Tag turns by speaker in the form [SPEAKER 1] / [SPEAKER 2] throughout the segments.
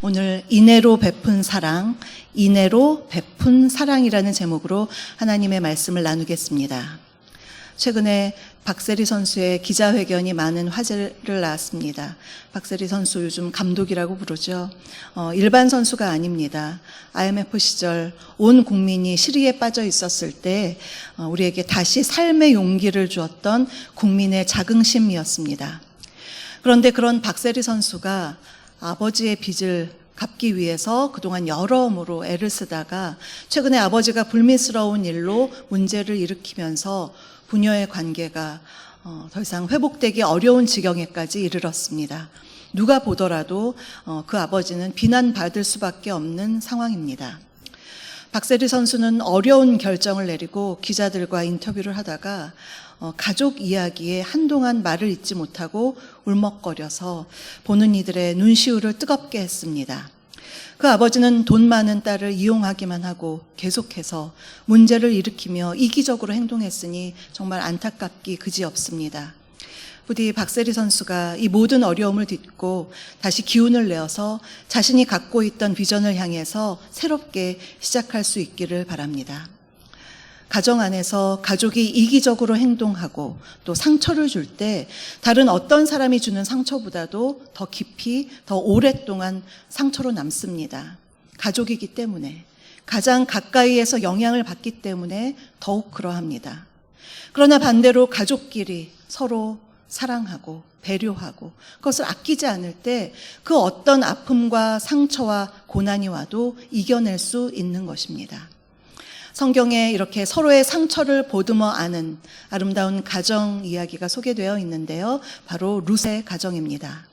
[SPEAKER 1] 오늘 인애로 베푼 사랑, 인애로 베푼 사랑이라는 제목으로 하나님의 말씀을 나누겠습니다. 최근에 박세리 선수의 기자회견이 많은 화제를 낳았습니다. 박세리 선수 요즘 감독이라고 부르죠. 일반 선수가 아닙니다. IMF 시절 온 국민이 시리에 빠져 있었을 때 우리에게 다시 삶의 용기를 주었던 국민의 자긍심이었습니다. 그런데 그런 박세리 선수가 아버지의 빚을 갚기 위해서 그동안 여러모로 애를 쓰다가 최근에 아버지가 불미스러운 일로 문제를 일으키면서 부녀의 관계가 더 이상 회복되기 어려운 지경에까지 이르렀습니다. 누가 보더라도 그 아버지는 비난받을 수밖에 없는 상황입니다. 박세리 선수는 어려운 결정을 내리고 기자들과 인터뷰를 하다가 가족 이야기에 한동안 말을 잇지 못하고 울먹거려서 보는 이들의 눈시울을 뜨겁게 했습니다. 그 아버지는 돈 많은 딸을 이용하기만 하고 계속해서 문제를 일으키며 이기적으로 행동했으니 정말 안타깝기 그지없습니다. 부디 박세리 선수가 이 모든 어려움을 딛고 다시 기운을 내어서 자신이 갖고 있던 비전을 향해서 새롭게 시작할 수 있기를 바랍니다. 가정 안에서 가족이 이기적으로 행동하고 또 상처를 줄 때 다른 어떤 사람이 주는 상처보다도 더 깊이, 더 오랫동안 상처로 남습니다. 가족이기 때문에, 가장 가까이에서 영향을 받기 때문에 더욱 그러합니다. 그러나 반대로 가족끼리 서로 사랑하고 배려하고 그것을 아끼지 않을 때 그 어떤 아픔과 상처와 고난이 와도 이겨낼 수 있는 것입니다. 성경에 이렇게 서로의 상처를 보듬어 안은 아름다운 가정 이야기가 소개되어 있는데요. 바로 룻의 가정입니다.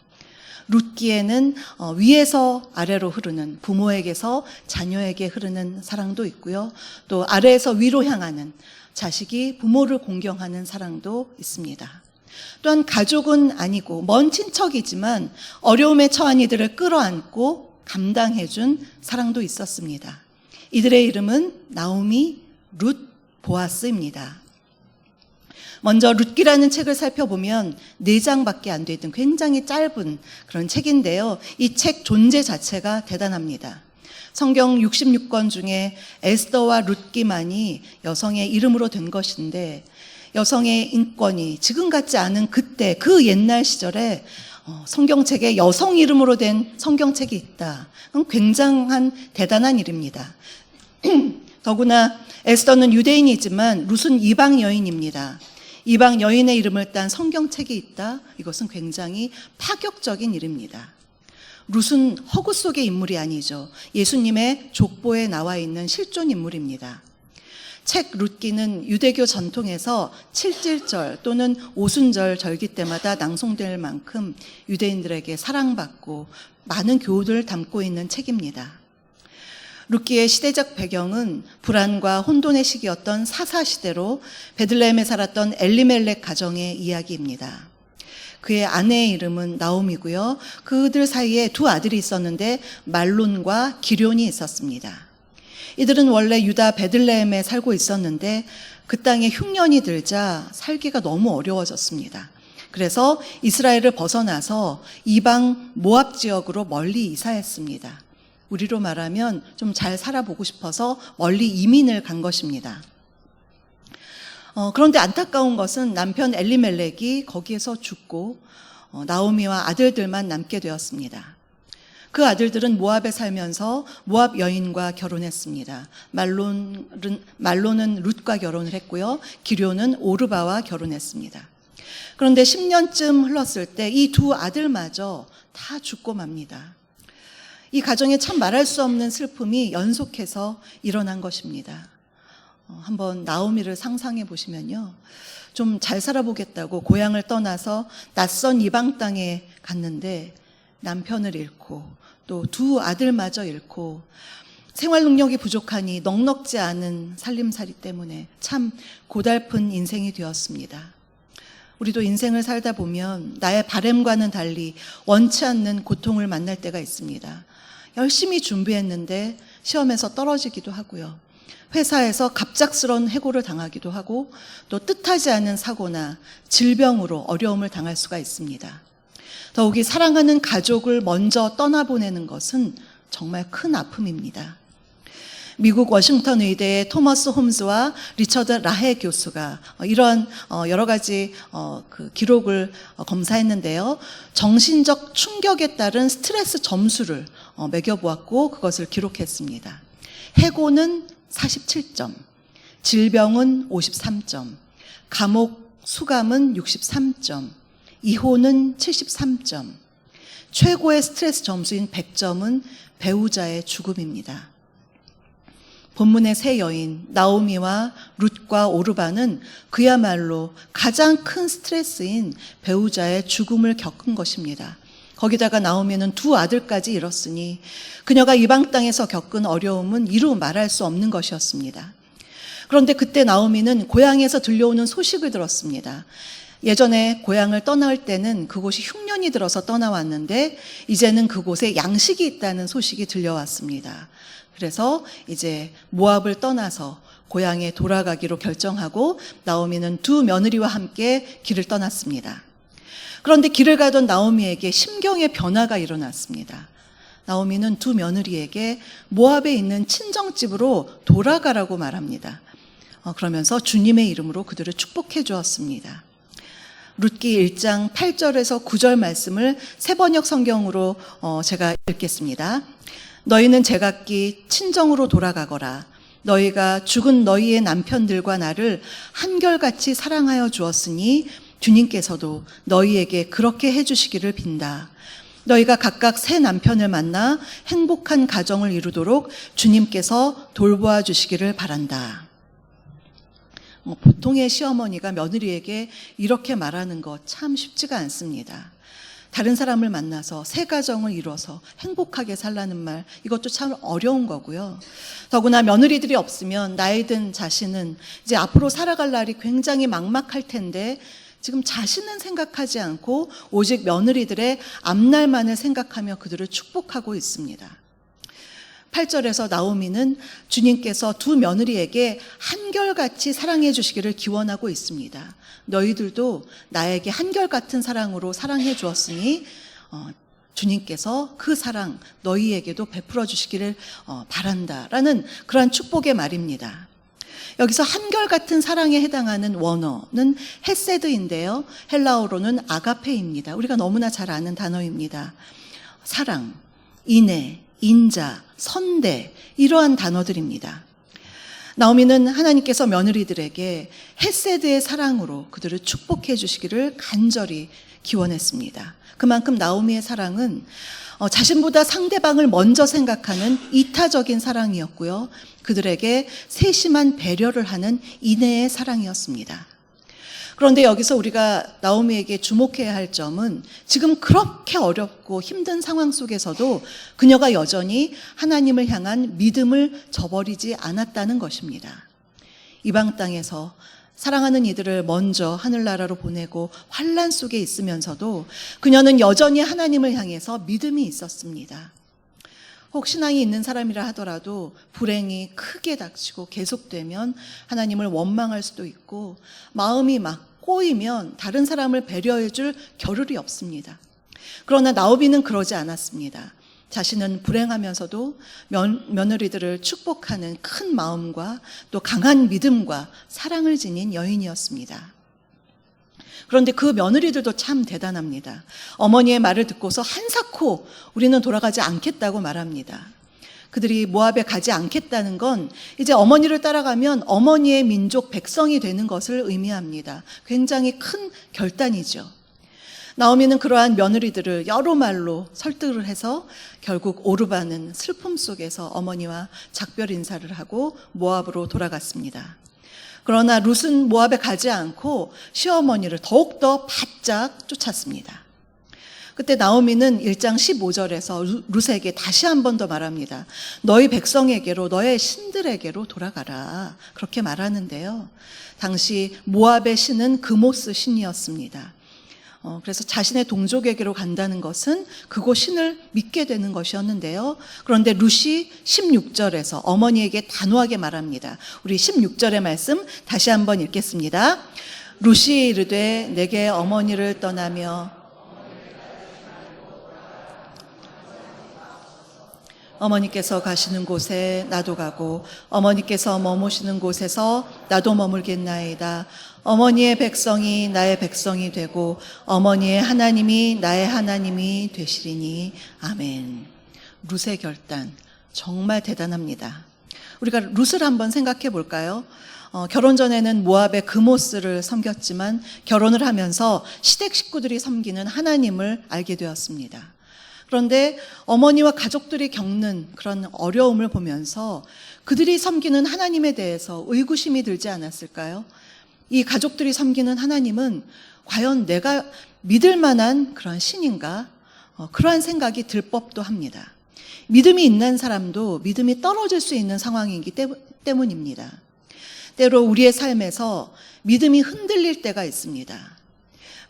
[SPEAKER 1] 룻기에는 위에서 아래로 흐르는, 부모에게서 자녀에게 흐르는 사랑도 있고요. 또 아래에서 위로 향하는, 자식이 부모를 공경하는 사랑도 있습니다. 또한 가족은 아니고 먼 친척이지만 어려움에 처한 이들을 끌어안고 감당해준 사랑도 있었습니다. 이들의 이름은 나오미, 룻, 보아스입니다. 먼저 룻기라는 책을 살펴보면 4장밖에 안 되던 굉장히 짧은 그런 책인데요. 이 책 존재 자체가 대단합니다. 성경 66권 중에 에스더와 룻기만이 여성의 이름으로 된 것인데 여성의 인권이 지금 같지 않은 그때 그 옛날 시절에 성경책에 여성 이름으로 된 성경책이 있다. 그건 굉장한 대단한 일입니다. 더구나 에스더는 유대인이지만 룻은 이방 여인입니다. 이방 여인의 이름을 딴 성경책이 있다. 이것은 굉장히 파격적인 일입니다. 룻은 허구 속의 인물이 아니죠. 예수님의 족보에 나와 있는 실존 인물입니다. 책 룻기는 유대교 전통에서 칠칠절 또는 오순절 절기 때마다 낭송될 만큼 유대인들에게 사랑받고 많은 교훈을 담고 있는 책입니다. 룻기의 시대적 배경은 불안과 혼돈의 시기였던 사사시대로 베들레헴에 살았던 엘리멜렉 가정의 이야기입니다. 그의 아내의 이름은 나오미고요. 그들 사이에 2 아들이 있었는데 말론과 기럯이 있었습니다. 이들은 원래 유다 베들레헴에 살고 있었는데 그 땅에 흉년이 들자 살기가 너무 어려워졌습니다. 그래서 이스라엘을 벗어나서 이방 모압 지역으로 멀리 이사했습니다. 우리로 말하면 좀 잘 살아보고 싶어서 멀리 이민을 간 것입니다. 그런데 안타까운 것은 남편 엘리멜렉이 거기에서 죽고 나오미와 아들들만 남게 되었습니다. 그 아들들은 모압에 살면서 모압 여인과 결혼했습니다. 말론은 룻과 결혼을 했고요. 기럯은 오르바와 결혼했습니다. 그런데 10년쯤 흘렀을 때 이 2 아들마저 다 죽고 맙니다. 이 가정에 참 말할 수 없는 슬픔이 연속해서 일어난 것입니다. 한번 나오미를 상상해 보시면요. 좀 잘 살아보겠다고 고향을 떠나서 낯선 이방 땅에 갔는데 남편을 잃고 또 2 아들마저 잃고 생활 능력이 부족하니 넉넉지 않은 살림살이 때문에 참 고달픈 인생이 되었습니다. 우리도 인생을 살다 보면 나의 바램과는 달리 원치 않는 고통을 만날 때가 있습니다. 열심히 준비했는데 시험에서 떨어지기도 하고요. 회사에서 갑작스러운 해고를 당하기도 하고 또 뜻하지 않은 사고나 질병으로 어려움을 당할 수가 있습니다. 더욱이 사랑하는 가족을 먼저 떠나보내는 것은 정말 큰 아픔입니다. 미국 워싱턴 의대의 토머스 홈즈와 리처드 라해 교수가 이런 여러 가지 그 기록을 검사했는데요. 정신적 충격에 따른 스트레스 점수를 매겨보았고 그것을 기록했습니다. 해고는 47점, 질병은 53점, 감옥 수감은 63점, 이혼은 73점, 최고의 스트레스 점수인 100점은 배우자의 죽음입니다. 본문의 세 여인 나오미와 룻과 오르바는 그야말로 가장 큰 스트레스인 배우자의 죽음을 겪은 것입니다. 거기다가 나오미는 두 아들까지 잃었으니 그녀가 이방 땅에서 겪은 어려움은 이루 말할 수 없는 것이었습니다. 그런데 그때 나오미는 고향에서 들려오는 소식을 들었습니다. 예전에 고향을 떠날 때는 그곳이 흉년이 들어서 떠나왔는데 이제는 그곳에 양식이 있다는 소식이 들려왔습니다. 그래서 이제 모압을 떠나서 고향에 돌아가기로 결정하고 나오미는 두 며느리와 함께 길을 떠났습니다. 그런데 길을 가던 나오미에게 심경의 변화가 일어났습니다. 나오미는 두 며느리에게 모압에 있는 친정집으로 돌아가라고 말합니다. 그러면서 주님의 이름으로 그들을 축복해 주었습니다. 룻기 1장 8절에서 9절 말씀을 새번역 성경으로 제가 읽겠습니다. 너희는 제각기 친정으로 돌아가거라. 너희가 죽은 너희의 남편들과 나를 한결같이 사랑하여 주었으니 주님께서도 너희에게 그렇게 해주시기를 빈다. 너희가 각각 새 남편을 만나 행복한 가정을 이루도록 주님께서 돌보아 주시기를 바란다. 보통의 시어머니가 며느리에게 이렇게 말하는 것 참 쉽지가 않습니다. 다른 사람을 만나서 새 가정을 이뤄서 행복하게 살라는 말, 이것도 참 어려운 거고요. 더구나 며느리들이 없으면 나이 든 자신은 이제 앞으로 살아갈 날이 굉장히 막막할 텐데 지금 자신은 생각하지 않고 오직 며느리들의 앞날만을 생각하며 그들을 축복하고 있습니다. 8절에서 나오미는 주님께서 두 며느리에게 한결같이 사랑해 주시기를 기원하고 있습니다. 너희들도 나에게 한결같은 사랑으로 사랑해 주었으니 주님께서 그 사랑 너희에게도 베풀어 주시기를 바란다라는 그러한 축복의 말입니다. 여기서 한결같은 사랑에 해당하는 원어는 헤세드인데요. 헬라어로는 아가페입니다. 우리가 너무나 잘 아는 단어입니다. 사랑, 인애, 인자, 선대, 이러한 단어들입니다. 나오미는 하나님께서 며느리들에게 헤세드의 사랑으로 그들을 축복해 주시기를 간절히 기원했습니다. 그만큼 나오미의 사랑은 자신보다 상대방을 먼저 생각하는 이타적인 사랑이었고요. 그들에게 세심한 배려를 하는 인애의 사랑이었습니다. 그런데 여기서 우리가 나오미에게 주목해야 할 점은 지금 그렇게 어렵고 힘든 상황 속에서도 그녀가 여전히 하나님을 향한 믿음을 저버리지 않았다는 것입니다. 이방 땅에서 사랑하는 이들을 먼저 하늘나라로 보내고 환난 속에 있으면서도 그녀는 여전히 하나님을 향해서 믿음이 있었습니다. 혹 신앙이 있는 사람이라 하더라도 불행이 크게 닥치고 계속되면 하나님을 원망할 수도 있고 마음이 막 꼬이면 다른 사람을 배려해 줄 겨를이 없습니다. 그러나 나오미는 그러지 않았습니다. 자신은 불행하면서도 며느리들을 축복하는 큰 마음과 또 강한 믿음과 사랑을 지닌 여인이었습니다. 그런데 그 며느리들도 참 대단합니다. 어머니의 말을 듣고서 한사코 우리는 돌아가지 않겠다고 말합니다. 그들이 모압에 가지 않겠다는 건 이제 어머니를 따라가면 어머니의 민족 백성이 되는 것을 의미합니다. 굉장히 큰 결단이죠. 나오미는 그러한 며느리들을 여러 말로 설득을 해서 결국 오르바는 슬픔 속에서 어머니와 작별 인사를 하고 모압으로 돌아갔습니다. 그러나 룻은 모압에 가지 않고 시어머니를 더욱더 바짝 쫓았습니다. 그때 나오미는 1장 15절에서 룻에게 다시 한 번 더 말합니다. 너희 백성에게로 너의 신들에게로 돌아가라. 그렇게 말하는데요. 당시 모압의 신은 그모스 신이었습니다. 그래서 자신의 동족에게로 간다는 것은 그곳 신을 믿게 되는 것이었는데요. 그런데 룻이 16절에서 어머니에게 단호하게 말합니다. 우리 16절의 말씀 다시 한번 읽겠습니다. 룻이 이르되 내게 어머니를 떠나며 어머니께서 가시는 곳에 나도 가고 어머니께서 머무시는 곳에서 나도 머물겠나이다. 어머니의 백성이 나의 백성이 되고 어머니의 하나님이 나의 하나님이 되시리니. 아멘. 룻의 결단 정말 대단합니다. 우리가 룻을 한번 생각해 볼까요? 결혼 전에는 모압의 그모스를 섬겼지만 결혼을 하면서 시댁 식구들이 섬기는 하나님을 알게 되었습니다. 그런데 어머니와 가족들이 겪는 그런 어려움을 보면서 그들이 섬기는 하나님에 대해서 의구심이 들지 않았을까요? 이 가족들이 섬기는 하나님은 과연 내가 믿을 만한 그런 신인가? 그러한 생각이 들 법도 합니다. 믿음이 있는 사람도 믿음이 떨어질 수 있는 상황이기 때문입니다. 때로 우리의 삶에서 믿음이 흔들릴 때가 있습니다.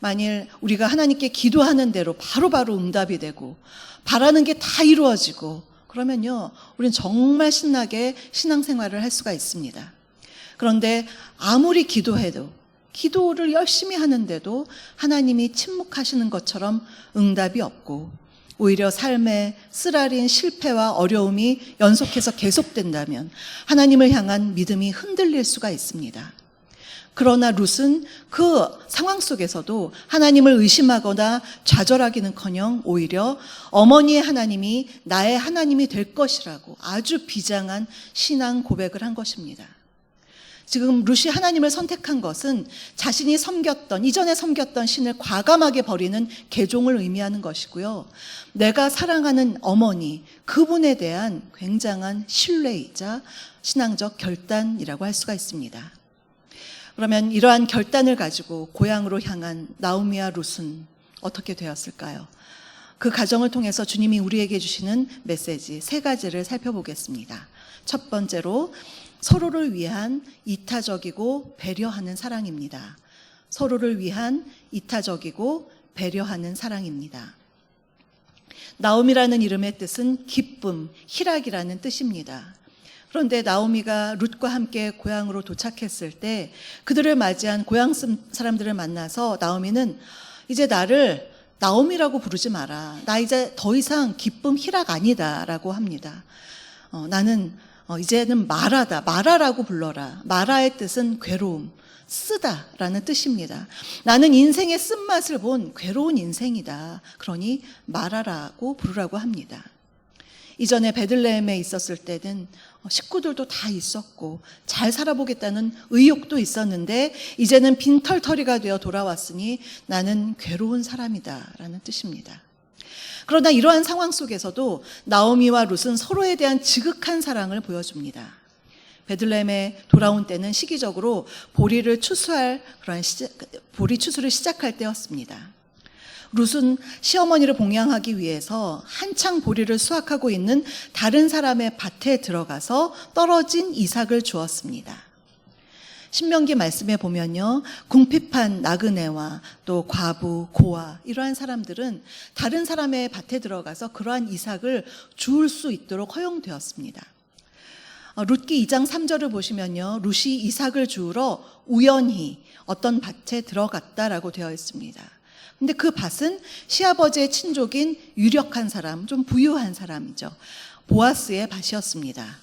[SPEAKER 1] 만일 우리가 하나님께 기도하는 대로 바로바로 응답이 되고 바라는 게 다 이루어지고 그러면요, 우리는 정말 신나게 신앙생활을 할 수가 있습니다. 그런데 아무리 기도해도, 기도를 열심히 하는데도 하나님이 침묵하시는 것처럼 응답이 없고 오히려 삶의 쓰라린 실패와 어려움이 연속해서 계속된다면 하나님을 향한 믿음이 흔들릴 수가 있습니다. 그러나 룻은 그 상황 속에서도 하나님을 의심하거나 좌절하기는커녕 오히려 어머니의 하나님이 나의 하나님이 될 것이라고 아주 비장한 신앙 고백을 한 것입니다. 지금 룻이 하나님을 선택한 것은 자신이 이전에 섬겼던 신을 과감하게 버리는 개종을 의미하는 것이고요. 내가 사랑하는 어머니, 그분에 대한 굉장한 신뢰이자 신앙적 결단이라고 할 수가 있습니다. 그러면 이러한 결단을 가지고 고향으로 향한 나오미와 룻은 어떻게 되었을까요? 그 가정을 통해서 주님이 우리에게 주시는 메시지 3가지를 살펴보겠습니다. 첫 번째로 서로를 위한 이타적이고 배려하는 사랑입니다. 서로를 위한 이타적이고 배려하는 사랑입니다. 나오미라는 이름의 뜻은 기쁨, 희락이라는 뜻입니다. 그런데 나오미가 룻과 함께 고향으로 도착했을 때 그들을 맞이한 고향 사람들을 만나서 나오미는 이제 나를 나오미라고 부르지 마라. 나 이제 더 이상 기쁨, 희락 아니다 라고 합니다. 나는 이제는 마라다. 마라라고 불러라. 마라의 뜻은 괴로움, 쓰다라는 뜻입니다. 나는 인생의 쓴맛을 본 괴로운 인생이다. 그러니 마라라고 부르라고 합니다. 이전에 베들레헴에 있었을 때는 식구들도 다 있었고 잘 살아보겠다는 의욕도 있었는데 이제는 빈털터리가 되어 돌아왔으니 나는 괴로운 사람이다 라는 뜻입니다. 그러나 이러한 상황 속에서도 나오미와 룻은 서로에 대한 지극한 사랑을 보여줍니다. 베들레헴에 돌아온 때는 시기적으로 보리 추수를 시작할 때였습니다. 룻은 시어머니를 봉양하기 위해서 한창 보리를 수확하고 있는 다른 사람의 밭에 들어가서 떨어진 이삭을 주었습니다. 신명기 말씀에 보면요, 궁핍한 나그네와 또 과부, 고아 이러한 사람들은 다른 사람의 밭에 들어가서 그러한 이삭을 주울 수 있도록 허용되었습니다. 룻기 2장 3절을 보시면요, 룻이 이삭을 주우러 우연히 어떤 밭에 들어갔다라고 되어 있습니다. 근데 그 밭은 시아버지의 친족인 유력한 사람, 좀 부유한 사람이죠. 보아스의 밭이었습니다.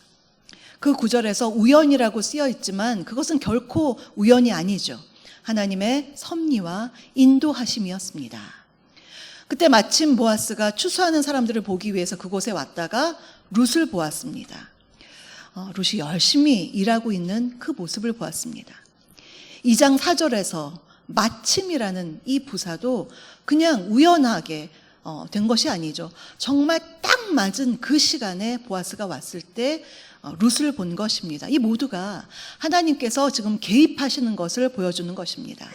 [SPEAKER 1] 그 구절에서 우연이라고 쓰여 있지만 그것은 결코 우연이 아니죠. 하나님의 섭리와 인도하심이었습니다. 그때 마침 보아스가 추수하는 사람들을 보기 위해서 그곳에 왔다가 룻을 보았습니다. 룻이 열심히 일하고 있는 그 모습을 보았습니다. 2장 4절에서 마침이라는 이 부사도 그냥 우연하게 된 것이 아니죠. 정말 딱 맞은 그 시간에 보아스가 왔을 때 룻을 본 것입니다. 이 모두가 하나님께서 지금 개입하시는 것을 보여주는 것입니다.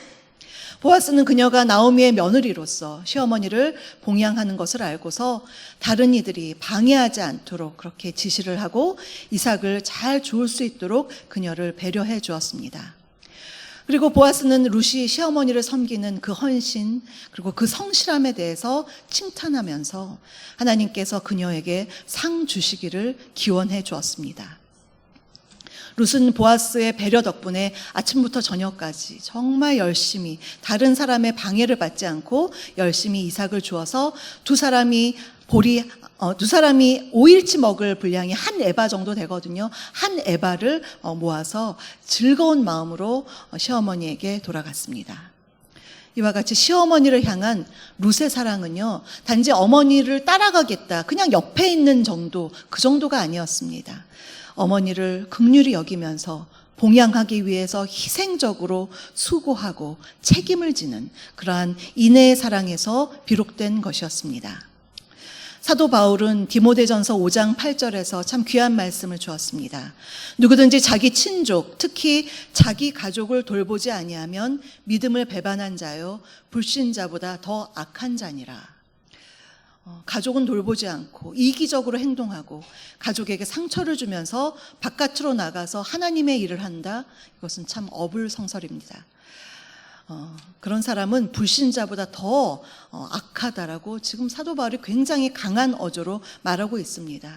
[SPEAKER 1] 보아스는 그녀가 나오미의 며느리로서 시어머니를 봉양하는 것을 알고서 다른 이들이 방해하지 않도록 그렇게 지시를 하고 이삭을 잘 주울 수 있도록 그녀를 배려해 주었습니다. 그리고 보아스는 룻이 시어머니를 섬기는 그 헌신 그리고 그 성실함에 대해서 칭찬하면서 하나님께서 그녀에게 상 주시기를 기원해 주었습니다. 룻은 보아스의 배려 덕분에 아침부터 저녁까지 정말 열심히 다른 사람의 방해를 받지 않고 열심히 이삭을 주어서 두 사람이 두 사람이 5일치 먹을 분량이 한 에바 정도 되거든요. 한 에바를 모아서 즐거운 마음으로 시어머니에게 돌아갔습니다. 이와 같이 시어머니를 향한 룻의 사랑은요, 단지 어머니를 따라가겠다, 그냥 옆에 있는 정도, 그 정도가 아니었습니다. 어머니를 긍휼히 여기면서 봉양하기 위해서 희생적으로 수고하고 책임을 지는 그러한 인애의 사랑에서 비롯된 것이었습니다. 사도 바울은 디모데전서 5장 8절에서 참 귀한 말씀을 주었습니다. 누구든지 자기 친족, 특히 자기 가족을 돌보지 아니하면 믿음을 배반한 자요 불신자보다 더 악한 자니라. 가족은 돌보지 않고 이기적으로 행동하고 가족에게 상처를 주면서 바깥으로 나가서 하나님의 일을 한다. 이것은 참 어불성설입니다. 그런 사람은 불신자보다 더 악하다라고 지금 사도 바울이 굉장히 강한 어조로 말하고 있습니다.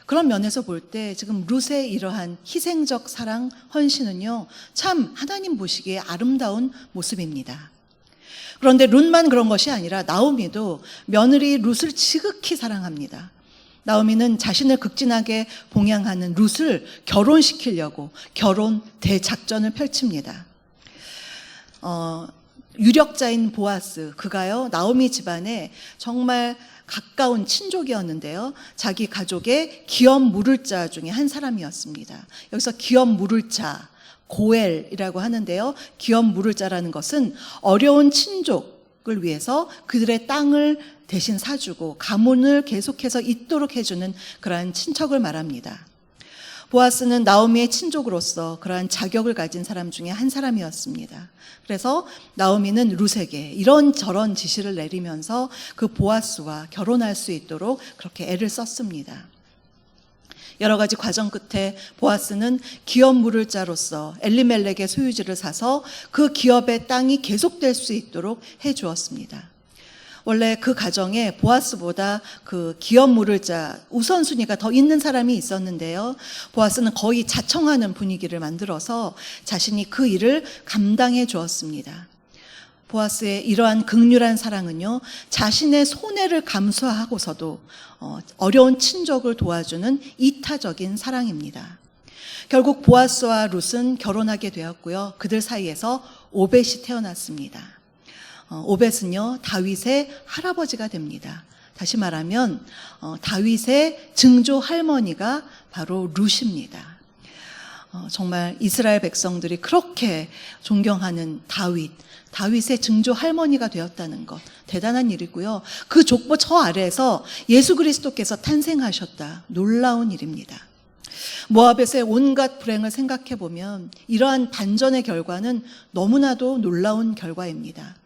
[SPEAKER 1] 그런 면에서 볼 때 지금 룻의 이러한 희생적 사랑, 헌신은요, 참 하나님 보시기에 아름다운 모습입니다. 그런데 룻만 그런 것이 아니라 나오미도 며느리 룻을 지극히 사랑합니다. 나오미는 자신을 극진하게 봉양하는 룻을 결혼시키려고 결혼 대작전을 펼칩니다. 유력자인 보아스, 그가요, 나오미 집안에 정말 가까운 친족이었는데요. 자기 가족의 기업 물을 자 중에 한 사람이었습니다. 여기서 기업 물을 자, 고엘이라고 하는데요. 기업 물을 자라는 것은 어려운 친족을 위해서 그들의 땅을 대신 사주고 가문을 계속해서 잇도록 해주는 그러한 친척을 말합니다. 보아스는 나오미의 친족으로서 그러한 자격을 가진 사람 중에 한 사람이었습니다. 그래서 나오미는 룻에게 이런저런 지시를 내리면서 그 보아스와 결혼할 수 있도록 그렇게 애를 썼습니다. 여러 가지 과정 끝에 보아스는 기업 물을 자로서 엘리멜렉의 소유지를 사서 그 기업의 땅이 계속될 수 있도록 해주었습니다. 원래 그 가정에 보아스보다 그 기업 물을 자 우선순위가 더 있는 사람이 있었는데요. 보아스는 거의 자청하는 분위기를 만들어서 자신이 그 일을 감당해 주었습니다. 보아스의 이러한 극률한 사랑은요, 자신의 손해를 감수하고서도 어려운 친족을 도와주는 이타적인 사랑입니다. 결국 보아스와 룻은 결혼하게 되었고요. 그들 사이에서 오벳이 태어났습니다. 오벳은요, 다윗의 할아버지가 됩니다. 다시 말하면 다윗의 증조 할머니가 바로 룻입니다. 정말 이스라엘 백성들이 그렇게 존경하는 다윗의 증조 할머니가 되었다는 것, 대단한 일이고요. 그 족보 저 아래에서 예수 그리스도께서 탄생하셨다. 놀라운 일입니다. 모압에서의 온갖 불행을 생각해 보면 이러한 반전의 결과는 너무나도 놀라운 결과입니다.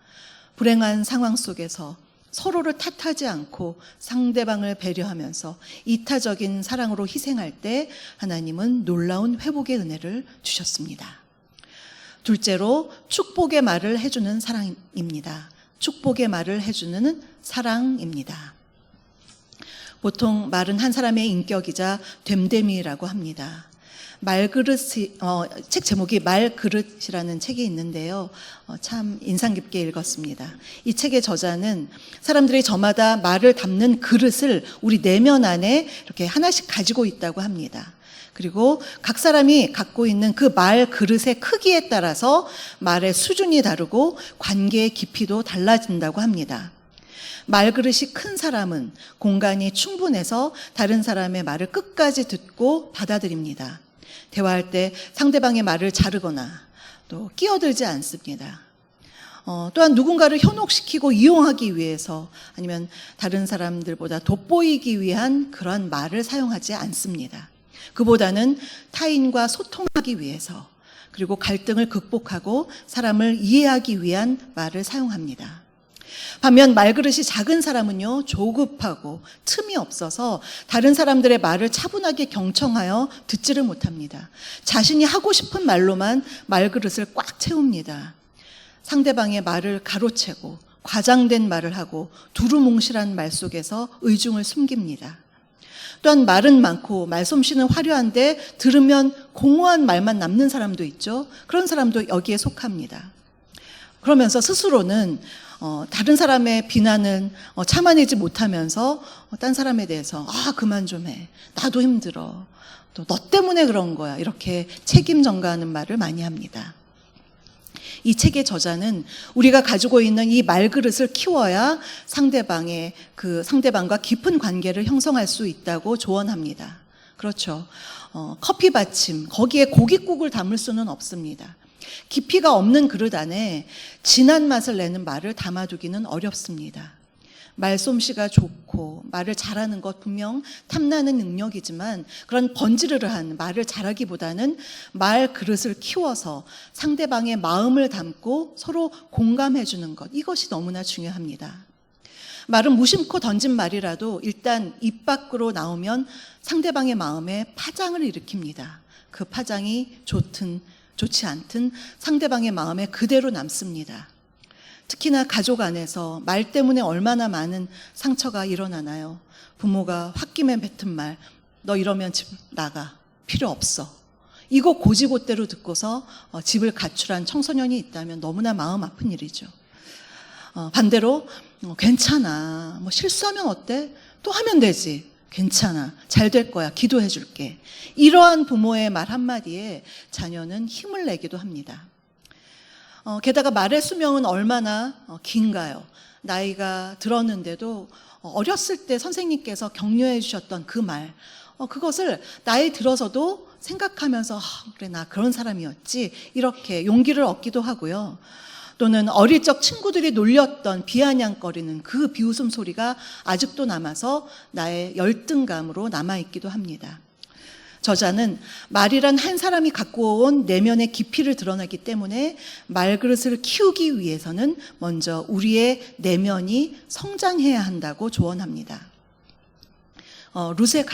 [SPEAKER 1] 불행한 상황 속에서 서로를 탓하지 않고 상대방을 배려하면서 이타적인 사랑으로 희생할 때 하나님은 놀라운 회복의 은혜를 주셨습니다. 둘째로 축복의 말을 해주는 사랑입니다. 축복의 말을 해주는 사랑입니다. 보통 말은 한 사람의 인격이자 됨됨이라고 합니다. 책 제목이 말그릇이라는 책이 있는데요. 참 인상 깊게 읽었습니다. 이 책의 저자는 사람들이 저마다 말을 담는 그릇을 우리 내면 안에 이렇게 하나씩 가지고 있다고 합니다. 그리고 각 사람이 갖고 있는 그 말 그릇의 크기에 따라서 말의 수준이 다르고 관계의 깊이도 달라진다고 합니다. 말그릇이 큰 사람은 공간이 충분해서 다른 사람의 말을 끝까지 듣고 받아들입니다. 대화할 때 상대방의 말을 자르거나 또 끼어들지 않습니다. 또한 누군가를 현혹시키고 이용하기 위해서 아니면 다른 사람들보다 돋보이기 위한 그런 말을 사용하지 않습니다. 그보다는 타인과 소통하기 위해서 그리고 갈등을 극복하고 사람을 이해하기 위한 말을 사용합니다. 반면 말그릇이 작은 사람은요, 조급하고 틈이 없어서 다른 사람들의 말을 차분하게 경청하여 듣지를 못합니다. 자신이 하고 싶은 말로만 말그릇을 꽉 채웁니다. 상대방의 말을 가로채고 과장된 말을 하고 두루뭉실한 말 속에서 의중을 숨깁니다. 또한 말은 많고 말솜씨는 화려한데 들으면 공허한 말만 남는 사람도 있죠. 그런 사람도 여기에 속합니다. 그러면서 스스로는 다른 사람의 비난은 참아내지 못하면서 딴 사람에 대해서 그만 좀 해. 나도 힘들어. 또 너 때문에 그런 거야. 이렇게 책임 전가하는 말을 많이 합니다. 이 책의 저자는 우리가 가지고 있는 이 말그릇을 키워야 상대방과 깊은 관계를 형성할 수 있다고 조언합니다. 그렇죠. 커피 받침, 거기에 고깃국을 담을 수는 없습니다. 깊이가 없는 그릇 안에 진한 맛을 내는 말을 담아두기는 어렵습니다. 말솜씨가 좋고 말을 잘하는 것 분명 탐나는 능력이지만 그런 번지르르한 말을 잘하기보다는 말 그릇을 키워서 상대방의 마음을 담고 서로 공감해 주는 것, 이것이 너무나 중요합니다. 말은 무심코 던진 말이라도 일단 입 밖으로 나오면 상대방의 마음에 파장을 일으킵니다. 그 파장이 좋든 좋지 않든 상대방의 마음에 그대로 남습니다. 특히나 가족 안에서 말 때문에 얼마나 많은 상처가 일어나나요? 부모가 홧김에 뱉은 말, 너 이러면 집 나가, 필요 없어. 이거 고지고대로 듣고서 집을 가출한 청소년이 있다면 너무나 마음 아픈 일이죠. 반대로 괜찮아, 실수하면 어때? 또 하면 되지. 괜찮아, 잘 될 거야, 기도해 줄게. 이러한 부모의 말 한마디에 자녀는 힘을 내기도 합니다. 게다가 말의 수명은 얼마나 긴가요? 나이가 들었는데도 어렸을 때 선생님께서 격려해 주셨던 그 말, 그것을 나이 들어서도 생각하면서 그래, 나 그런 사람이었지, 이렇게 용기를 얻기도 하고요. 또는 어릴 적 친구들이 놀렸던 비아냥거리는 그 비웃음 소리가 아직도 남아서 나의 열등감으로 남아있기도 합니다. 저자는 말이란 한 사람이 갖고 온 내면의 깊이를 드러내기 때문에 말그릇을 키우기 위해서는 먼저 우리의 내면이 성장해야 한다고 조언합니다. 룻의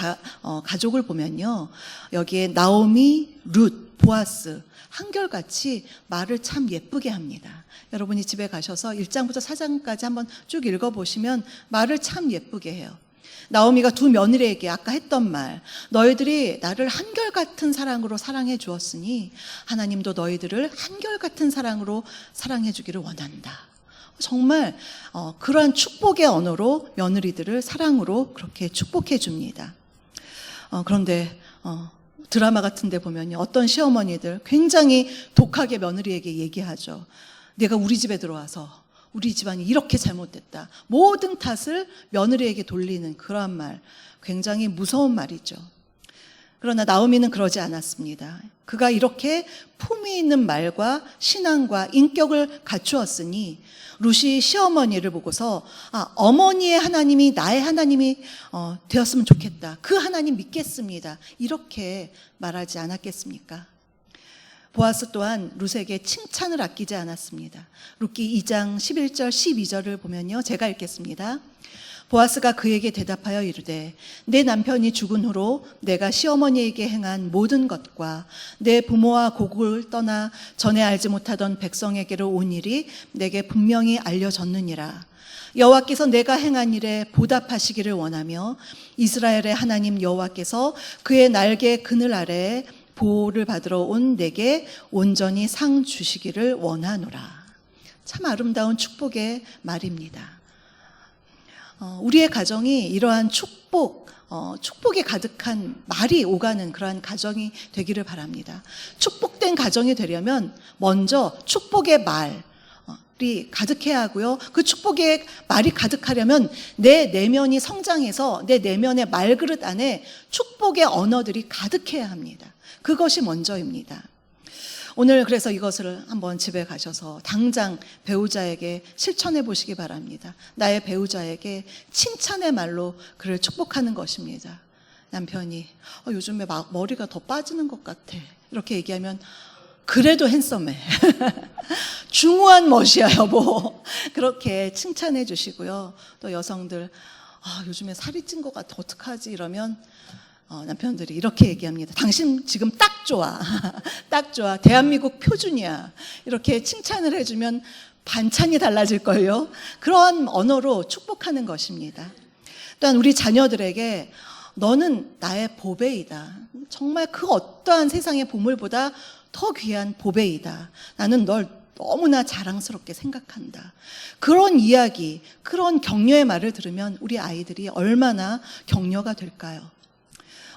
[SPEAKER 1] 가족을 보면요, 여기에 나오미, 룻, 보아스 한결같이 말을 참 예쁘게 합니다. 여러분이 집에 가셔서 1장부터 4장까지 한번 쭉 읽어보시면 말을 참 예쁘게 해요. 나오미가 두 며느리에게 아까 했던 말, 너희들이 나를 한결같은 사랑으로 사랑해 주었으니 하나님도 너희들을 한결같은 사랑으로 사랑해 주기를 원한다. 정말 그러한 축복의 언어로 며느리들을 사랑으로 그렇게 축복해 줍니다. 그런데 드라마 같은 데 보면 어떤 시어머니들 굉장히 독하게 며느리에게 얘기하죠. 내가 우리 집에 들어와서 우리 집안이 이렇게 잘못됐다. 모든 탓을 며느리에게 돌리는 그러한 말, 굉장히 무서운 말이죠. 그러나 나오미는 그러지 않았습니다. 그가 이렇게 품위 있는 말과 신앙과 인격을 갖추었으니 룻이 시어머니를 보고서 어머니의 하나님이 나의 하나님이 되었으면 좋겠다. 그 하나님 믿겠습니다. 이렇게 말하지 않았겠습니까? 보아스 또한 룻에게 칭찬을 아끼지 않았습니다. 룻기 2장 11절 12절을 보면요, 제가 읽겠습니다. 보아스가 그에게 대답하여 이르되 내 남편이 죽은 후로 내가 시어머니에게 행한 모든 것과 내 부모와 고국을 떠나 전에 알지 못하던 백성에게로 온 일이 내게 분명히 알려졌느니라. 여호와께서 내가 행한 일에 보답하시기를 원하며 이스라엘의 하나님 여호와께서 그의 날개 그늘 아래에 보호를 받으러 온 내게 온전히 상 주시기를 원하노라. 참 아름다운 축복의 말입니다. 우리의 가정이 이러한 축복이 가득한 말이 오가는 그러한 가정이 되기를 바랍니다. 축복된 가정이 되려면 먼저 축복의 말이 가득해야 하고요. 그 축복의 말이 가득하려면 내 내면이 성장해서 내 내면의 말그릇 안에 축복의 언어들이 가득해야 합니다. 그것이 먼저입니다. 오늘 그래서 이것을 한번 집에 가셔서 당장 배우자에게 실천해 보시기 바랍니다. 나의 배우자에게 칭찬의 말로 그를 축복하는 것입니다. 남편이 요즘에 머리가 더 빠지는 것 같아, 이렇게 얘기하면 그래도 핸섬해. 중후한 멋이야 여보. 그렇게 칭찬해 주시고요. 또 여성들 요즘에 살이 찐 것 같아, 어떡하지, 이러면 남편들이 이렇게 얘기합니다. 당신 지금 딱 좋아. 딱 좋아. 대한민국 표준이야. 이렇게 칭찬을 해주면 반찬이 달라질걸요. 그러한 언어로 축복하는 것입니다. 또한 우리 자녀들에게 너는 나의 보배이다. 정말 그 어떠한 세상의 보물보다 더 귀한 보배이다. 나는 널 너무나 자랑스럽게 생각한다. 그런 이야기, 그런 격려의 말을 들으면 우리 아이들이 얼마나 격려가 될까요?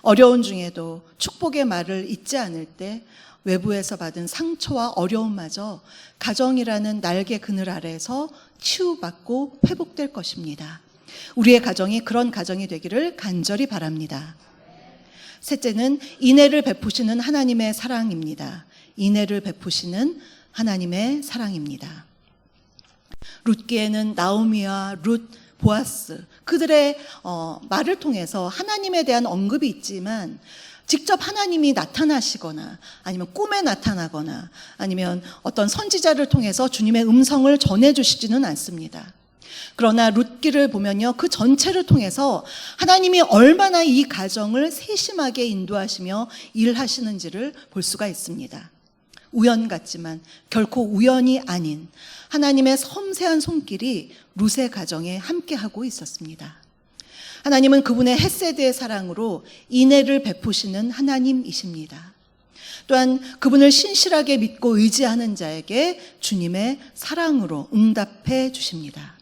[SPEAKER 1] 어려운 중에도 축복의 말을 잊지 않을 때 외부에서 받은 상처와 어려움마저 가정이라는 날개 그늘 아래에서 치유받고 회복될 것입니다. 우리의 가정이 그런 가정이 되기를 간절히 바랍니다. 셋째는 인애를 베푸시는 하나님의 사랑입니다. 인애를 베푸시는 하나님의 사랑입니다. 룻기에는 나오미와 룻, 보아스 그들의 말을 통해서 하나님에 대한 언급이 있지만 직접 하나님이 나타나시거나 아니면 꿈에 나타나거나 아니면 어떤 선지자를 통해서 주님의 음성을 전해주시지는 않습니다. 그러나 룻기를 보면요, 그 전체를 통해서 하나님이 얼마나 이 가정을 세심하게 인도하시며 일하시는지를 볼 수가 있습니다. 우연 같지만 결코 우연이 아닌 하나님의 섬세한 손길이 룻의 가정에 함께하고 있었습니다. 하나님은 그분의 헤세드의 사랑으로 인애를 베푸시는 하나님이십니다. 또한 그분을 신실하게 믿고 의지하는 자에게 주님의 사랑으로 응답해 주십니다.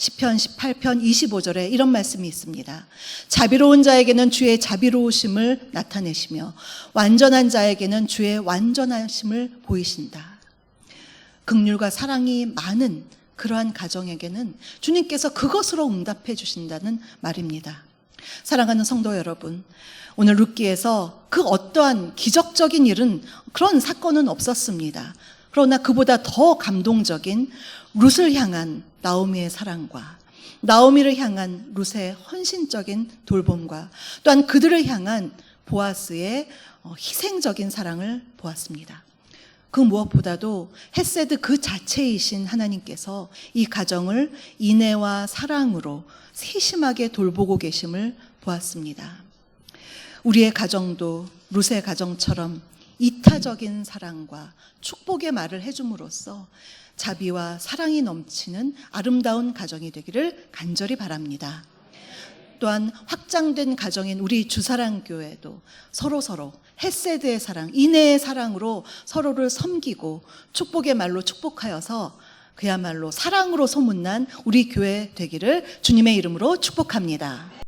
[SPEAKER 1] 시편 18편 25절에 이런 말씀이 있습니다. 자비로운 자에게는 주의 자비로우심을 나타내시며 완전한 자에게는 주의 완전하심을 보이신다. 긍휼과 사랑이 많은 그러한 가정에게는 주님께서 그것으로 응답해 주신다는 말입니다. 사랑하는 성도 여러분, 오늘 룻기에서 그 어떠한 기적적인 일은 그런 사건은 없었습니다. 그러나 그보다 더 감동적인 룻을 향한 나오미의 사랑과 나오미를 향한 룻의 헌신적인 돌봄과 또한 그들을 향한 보아스의 희생적인 사랑을 보았습니다. 그 무엇보다도 헤세드 그 자체이신 하나님께서 이 가정을 인애와 사랑으로 세심하게 돌보고 계심을 보았습니다. 우리의 가정도 룻의 가정처럼 이타적인 사랑과 축복의 말을 해줌으로써 자비와 사랑이 넘치는 아름다운 가정이 되기를 간절히 바랍니다. 또한 확장된 가정인 우리 주사랑교회도 서로 헤세드의 사랑, 인애의 사랑으로 서로를 섬기고 축복의 말로 축복하여서 그야말로 사랑으로 소문난 우리 교회 되기를 주님의 이름으로 축복합니다.